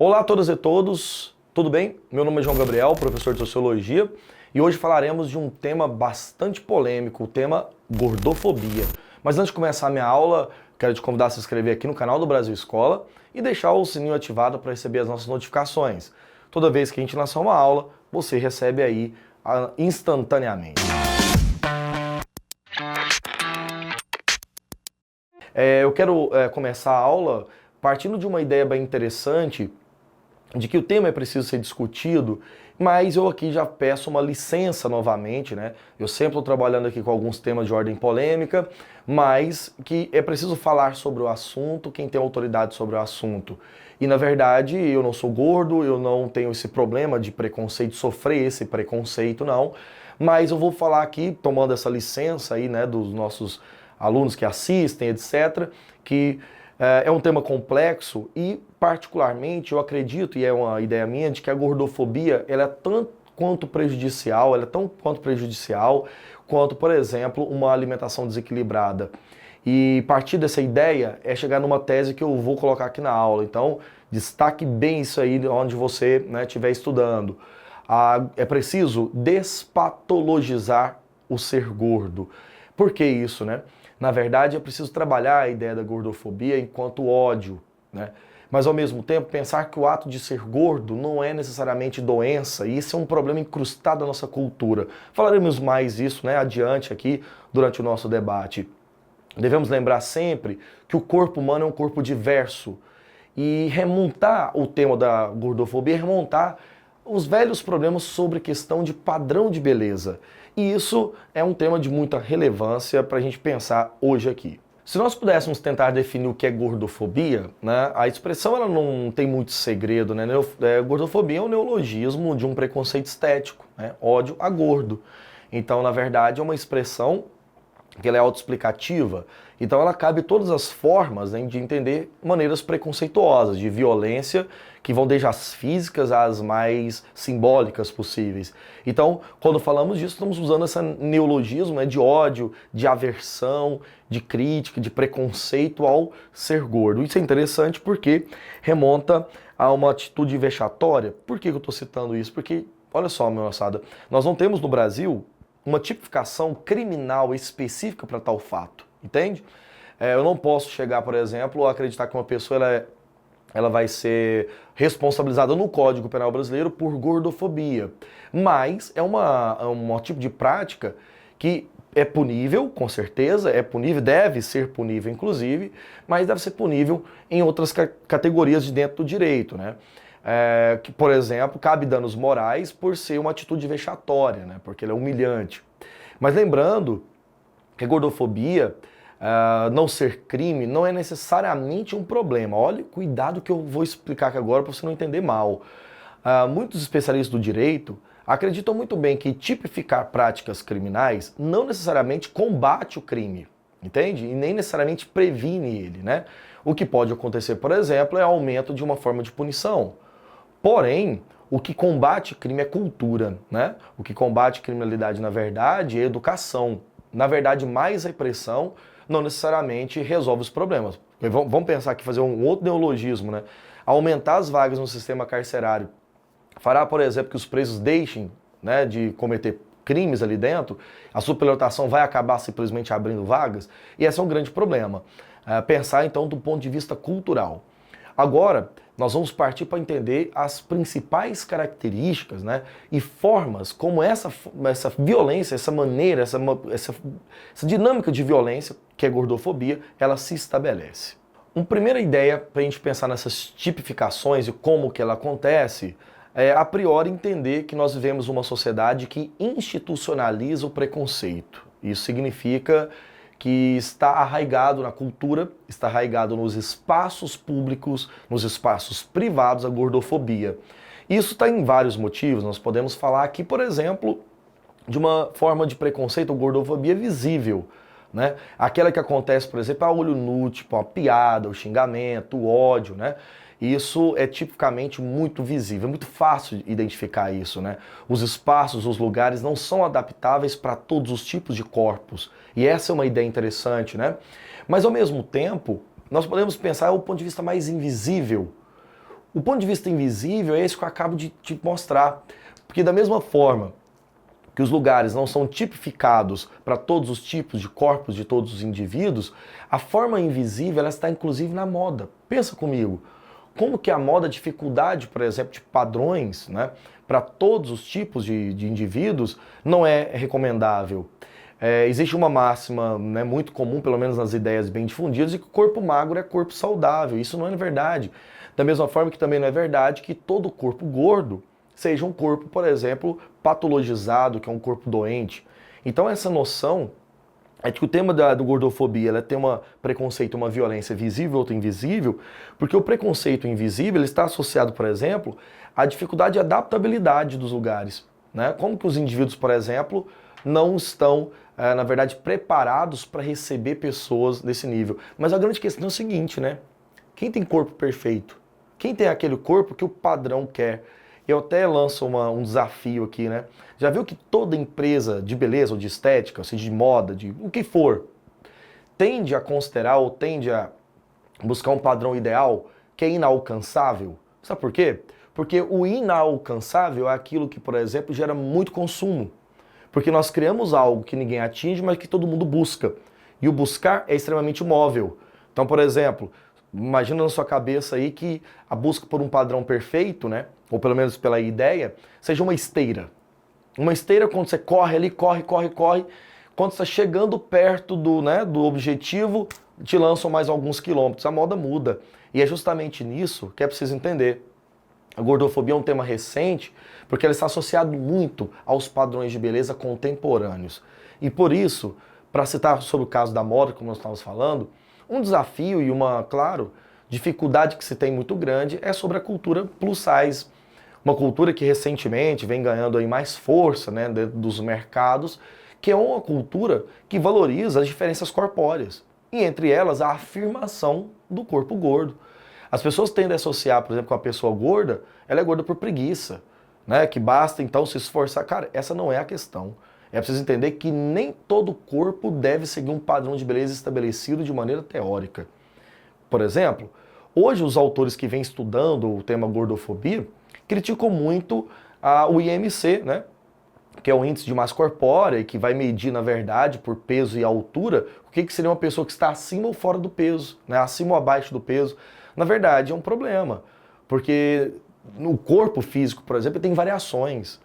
Olá a todas e todos, tudo bem? Meu nome é João Gabriel, professor de Sociologia, e hoje falaremos de um tema bastante polêmico, o tema gordofobia. Mas antes de começar a minha aula, quero te convidar a se inscrever aqui no canal do Brasil Escola e deixar o sininho ativado para receber as nossas notificações. Toda vez que a gente lançar uma aula, você recebe aí instantaneamente. Eu quero começar a aula partindo de uma ideia bem interessante, de que o tema é preciso ser discutido, mas eu aqui já peço uma licença novamente, né? Eu sempre estou trabalhando aqui com alguns temas de ordem polêmica, mas que é preciso falar sobre o assunto, quem tem autoridade sobre o assunto. E na verdade, eu não sou gordo, eu não tenho esse problema de preconceito, sofrer esse preconceito, não. Mas eu vou falar aqui, tomando essa licença aí, né, dos nossos alunos que assistem, etc., que é um tema complexo e, particularmente, eu acredito, e é uma ideia minha, de que a gordofobia ela é tanto quanto prejudicial, quanto, por exemplo, uma alimentação desequilibrada. E partir dessa ideia é chegar numa tese que eu vou colocar aqui na aula. Então, destaque bem isso aí onde você estiver estudando. É preciso despatologizar o ser gordo. Por que isso, né? Na verdade, é preciso trabalhar a ideia da gordofobia enquanto ódio, né? Mas, ao mesmo tempo, pensar que o ato de ser gordo não é necessariamente doença, e isso é um problema incrustado na nossa cultura. Falaremos mais isso, né, adiante aqui, durante o nosso debate. Devemos lembrar sempre que o corpo humano é um corpo diverso, e remontar o tema da gordofobia, remontar os velhos problemas sobre questão de padrão de beleza. E isso é um tema de muita relevância para a gente pensar hoje aqui. Se nós pudéssemos tentar definir o que é gordofobia, né, a expressão ela não tem muito segredo, né? Gordofobia é um neologismo de um preconceito estético, né? Ódio a gordo. Então, na verdade, é uma expressão que ela é autoexplicativa, então ela cabe todas as formas, né, de entender maneiras preconceituosas, de violência, que vão desde as físicas às mais simbólicas possíveis. Então, quando falamos disso, estamos usando esse neologismo, né, de ódio, de aversão, de crítica, de preconceito ao ser gordo. Isso é interessante porque remonta a uma atitude vexatória. Por que eu estou citando isso? Porque, olha só, meu moçada, nós não temos no Brasil uma tipificação criminal específica para tal fato, entende? Eu não posso chegar, por exemplo, a acreditar que uma pessoa ela vai ser responsabilizada no Código Penal Brasileiro por gordofobia, mas é um tipo de prática que é punível, com certeza, é punível, deve ser punível, inclusive, mas deve ser punível em outras categorias de dentro do direito, né? Que, por exemplo, cabe danos morais por ser uma atitude vexatória, né? Porque ele é humilhante. Mas lembrando que a gordofobia, não ser crime, não é necessariamente um problema. Olha, cuidado que eu vou explicar aqui agora para você não entender mal. Muitos especialistas do direito acreditam muito bem que tipificar práticas criminais não necessariamente combate o crime, entende? E nem necessariamente previne ele, né? O que pode acontecer, por exemplo, é aumento de uma forma de punição. Porém, o que combate crime é cultura, né? O que combate criminalidade, na verdade, é educação. Na verdade, mais repressão não necessariamente resolve os problemas. Vamos pensar aqui, fazer um outro neologismo, né? Aumentar as vagas no sistema carcerário fará, por exemplo, que os presos deixem, né, de cometer crimes ali dentro, a superlotação vai acabar simplesmente abrindo vagas, e esse é um grande problema. Pensar, então, do ponto de vista cultural. Agora, nós vamos partir para entender as principais características, né, e formas como essa violência, essa maneira, essa dinâmica de violência, que é gordofobia, ela se estabelece. Uma primeira ideia para a gente pensar nessas tipificações e como que ela acontece é, a priori, entender que nós vivemos uma sociedade que institucionaliza o preconceito. Isso significa que está arraigado na cultura, está arraigado nos espaços públicos, nos espaços privados, a gordofobia. Isso está em vários motivos. Nós podemos falar aqui, por exemplo, de uma forma de preconceito ou gordofobia visível, né? Aquela que acontece, por exemplo, a olho nu, tipo a piada, o xingamento, o ódio, né? Isso é tipicamente muito visível, é muito fácil identificar isso, né? Os espaços, os lugares não são adaptáveis para todos os tipos de corpos. E essa é uma ideia interessante, né? Mas ao mesmo tempo, nós podemos pensar do ponto de vista mais invisível. O ponto de vista invisível é esse que eu acabo de te mostrar. Porque da mesma forma que os lugares não são tipificados para todos os tipos de corpos de todos os indivíduos, a forma invisível ela está inclusive na moda. Pensa comigo, como que a moda, a dificuldade, por exemplo, de padrões, né, para todos os tipos de indivíduos não é recomendável. Existe uma máxima, né, muito comum, pelo menos nas ideias bem difundidas, de que o corpo magro é corpo saudável. Isso não é verdade. Da mesma forma que também não é verdade que todo corpo gordo seja um corpo, por exemplo, patologizado, que é um corpo doente. Então essa noção é que o tema do gordofobia ela tem um preconceito, uma violência visível, outra invisível, porque o preconceito invisível ele está associado, por exemplo, à dificuldade de adaptabilidade dos lugares. Né? Como que os indivíduos, por exemplo, não estão, na verdade, preparados para receber pessoas desse nível. Mas a grande questão é o seguinte, né? Quem tem corpo perfeito? Quem tem aquele corpo que o padrão quer? Eu até lanço um desafio aqui, né? Já viu que toda empresa de beleza ou de estética, ou seja, de moda, de o que for, tende a considerar ou tende a buscar um padrão ideal que é inalcançável? Sabe por quê? Porque o inalcançável é aquilo que, por exemplo, gera muito consumo. Porque nós criamos algo que ninguém atinge, mas que todo mundo busca. E o buscar é extremamente móvel. Então, por exemplo, imagina na sua cabeça aí que a busca por um padrão perfeito, né? Ou pelo menos pela ideia, seja uma esteira. Uma esteira, quando você corre ali, corre, quando você está chegando perto do objetivo, te lançam mais alguns quilômetros. A moda muda. E é justamente nisso que é preciso entender. A gordofobia é um tema recente, porque ela está associada muito aos padrões de beleza contemporâneos. E por isso, para citar sobre o caso da moda, como nós estávamos falando, um desafio e uma, claro, dificuldade que se tem muito grande é sobre a cultura plus size. Uma cultura que recentemente vem ganhando aí mais força, né, dentro dos mercados, que é uma cultura que valoriza as diferenças corpóreas. E entre elas a afirmação do corpo gordo. As pessoas tendem a associar, por exemplo, com a pessoa gorda, ela é gorda por preguiça, né? Que basta então se esforçar. Cara, essa não é a questão. É preciso entender que nem todo corpo deve seguir um padrão de beleza estabelecido de maneira teórica. Por exemplo, hoje os autores que vêm estudando o tema gordofobia criticam muito o IMC, né? Que é o índice de massa corpórea e que vai medir, na verdade, por peso e altura, o que seria uma pessoa que está acima ou fora do peso, né? Acima ou abaixo do peso. Na verdade, é um problema, porque no corpo físico, por exemplo, tem variações.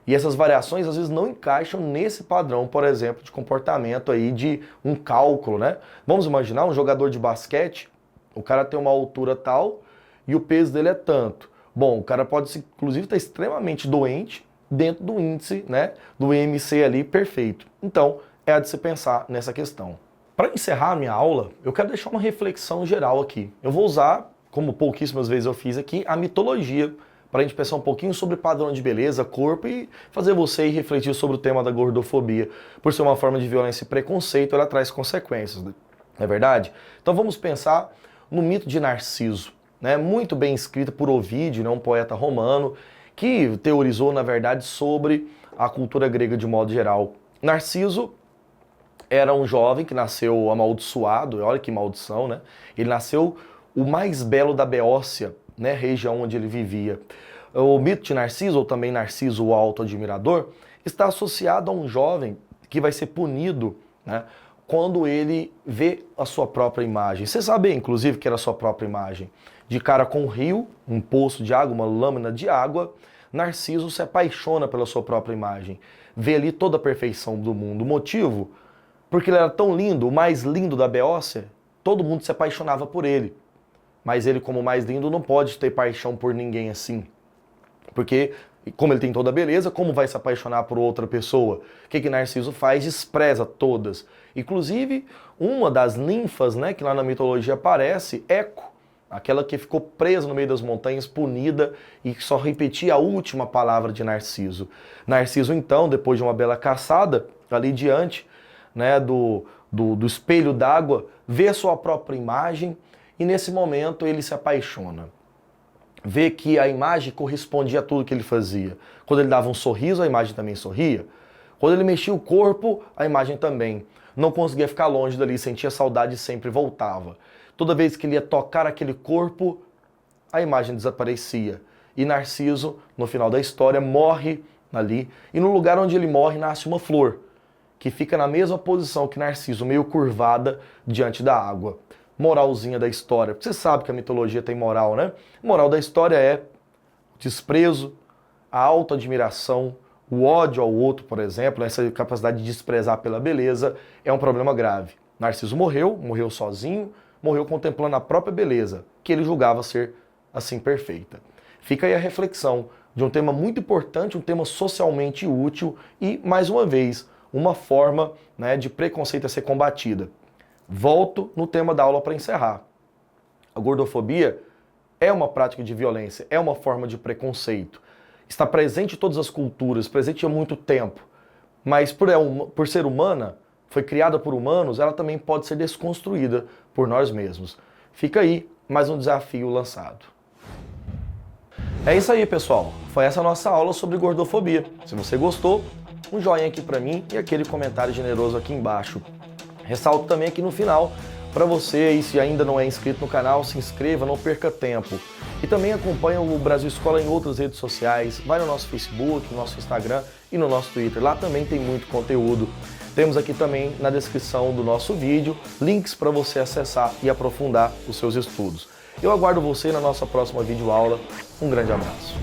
E essas variações, às vezes, não encaixam nesse padrão, por exemplo, de comportamento aí de um cálculo, né? Vamos imaginar um jogador de basquete, o cara tem uma altura tal e o peso dele é tanto. Bom, o cara pode, inclusive, estar extremamente doente dentro do índice, né, do IMC ali perfeito. Então, é de se pensar nessa questão. Para encerrar a minha aula, eu quero deixar uma reflexão geral aqui. Eu vou usar, como pouquíssimas vezes eu fiz aqui, a mitologia, para a gente pensar um pouquinho sobre padrão de beleza, corpo e fazer você refletir sobre o tema da gordofobia. Por ser uma forma de violência e preconceito, ela traz consequências, não é verdade? Então vamos pensar no mito de Narciso, né? Muito bem escrito por Ovídio, né? Um poeta romano, que teorizou, na verdade, sobre a cultura grega de modo geral. Narciso era um jovem que nasceu amaldiçoado, olha que maldição, né? Ele nasceu o mais belo da Beócia, né? Região onde ele vivia. O mito de Narciso, ou também Narciso o Alto Admirador, está associado a um jovem que vai ser punido, né, quando ele vê a sua própria imagem. Você sabe, inclusive, que era a sua própria imagem. De cara com um rio, um poço de água, uma lâmina de água, Narciso se apaixona pela sua própria imagem. Vê ali toda a perfeição do mundo. O motivo? Porque ele era tão lindo, o mais lindo da Beócia, todo mundo se apaixonava por ele. Mas ele, como mais lindo, não pode ter paixão por ninguém assim. Porque, como ele tem toda a beleza, como vai se apaixonar por outra pessoa? O que Narciso faz? Despreza todas. Inclusive, uma das ninfas, né, que lá na mitologia aparece, Eco, aquela que ficou presa no meio das montanhas, punida e só repetia a última palavra de Narciso. Narciso, então, depois de uma bela caçada, ali diante, né, do espelho d'água, vê a sua própria imagem e nesse momento ele se apaixona. Vê que a imagem correspondia a tudo que ele fazia. Quando ele dava um sorriso, a imagem também sorria. Quando ele mexia o corpo, a imagem também. Não conseguia ficar longe dali, sentia saudade e sempre voltava. Toda vez que ele ia tocar aquele corpo, a imagem desaparecia. E Narciso, no final da história, morre ali, e no lugar onde ele morre nasce uma flor, que fica na mesma posição que Narciso, meio curvada diante da água. Moralzinha da história, porque você sabe que a mitologia tem moral, né? Moral da história é o desprezo, a autoadmiração, o ódio ao outro, por exemplo, essa capacidade de desprezar pela beleza, é um problema grave. Narciso morreu sozinho, morreu contemplando a própria beleza, que ele julgava ser assim perfeita. Fica aí a reflexão de um tema muito importante, um tema socialmente útil e, mais uma vez, uma forma, né, de preconceito a ser combatida. Volto no tema da aula para encerrar. A gordofobia é uma prática de violência, é uma forma de preconceito. Está presente em todas as culturas, presente há muito tempo. Mas por ser humana, foi criada por humanos, ela também pode ser desconstruída por nós mesmos. Fica aí mais um desafio lançado. É isso aí, pessoal. Foi essa a nossa aula sobre gordofobia. Se você gostou, um joinha aqui para mim e aquele comentário generoso aqui embaixo. Ressalto também aqui no final, para você, e se ainda não é inscrito no canal, se inscreva, não perca tempo. E também acompanha o Brasil Escola em outras redes sociais, vai no nosso Facebook, no nosso Instagram e no nosso Twitter. Lá também tem muito conteúdo. Temos aqui também na descrição do nosso vídeo links para você acessar e aprofundar os seus estudos. Eu aguardo você na nossa próxima videoaula. Um grande abraço.